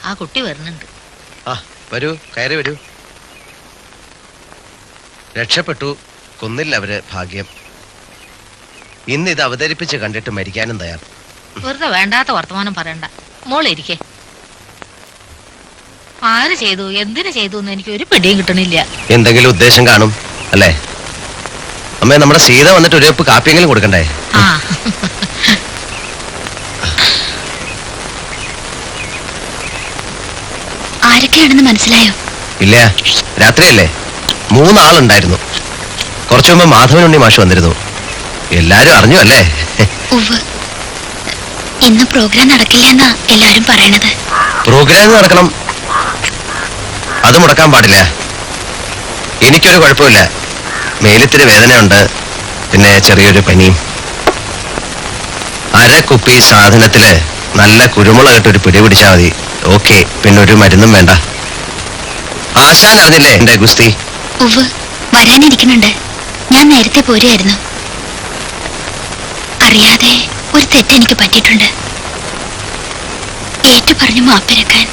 ആ കുട്ടി വരുന്നുണ്ട്. ആ വരൂ, കയറി വരൂ. രക്ഷപ്പെട്ടു, കൊന്നില്ല അവര്, ഭാഗ്യം. ഇന്ന് ഇത് അവതരിപ്പിച്ച് കണ്ടിട്ട് മരിക്കാനും തയ്യാർ. വെറുതെ വേണ്ടാത്ത വർത്തമാനം പറയണ്ട, മോളിരിക്കേ. ആര് ചെയ്തു, എന്തിനു ചെയ്തു എന്ന് എനിക്ക് ഒരു പിടിയും കിട്ടണില്ല. എന്തെങ്കിലും ഉദ്ദേശം കാണും അല്ലേ? അമ്മേ, നമ്മുടെ സീത വന്നിട്ട് ഒരു കപ്പ് കാപ്പിയെങ്കിലും കൊടുക്കണ്ടേ? ആ ആരൊക്കെയാണെന്ന് മനസ്സിലായോ? ഇല്ല, രാത്രിയല്ലേ. 3 ആളുണ്ടായിരുന്നു. കുറച്ചു മുമ്പ് മാധവനുണ്ണി മാഷ് വന്നിരുന്നു. എല്ലാരും അറിഞ്ഞു അല്ലേ? ഇന്ന് പ്രോഗ്രാം നടക്കില്ല എന്നാ എല്ലാരും പറയണത്. പ്രോഗ്രാം നടക്കണം, അത് മുടക്കാൻ പാടില്ല. എനിക്കൊരു കുഴപ്പമില്ല, മേലിത്തിരി വേദനയുണ്ട്, പിന്നെ ചെറിയൊരു പനിയും. 1/2 കുപ്പി സാധനത്തില് നല്ല കുരുമുളകിട്ടൊരു പിടി പിടിച്ചാൽ മതി. ഓക്കെ, പിന്നെ ഒരു മരുന്നും വേണ്ട. ആശാൻ അറിഞ്ഞില്ലേ എന്റെ ഗുസ്തി? വരാനിരിക്കുന്നുണ്ട്. ഞാൻ നേരത്തെ പോരുമായിരുന്നു. അറിയാതെ ഒരു തെറ്റ് എനിക്ക് പറ്റിയിട്ടുണ്ട്. ഏറ്റു പറഞ്ഞു മാപ്പിരക്കാൻ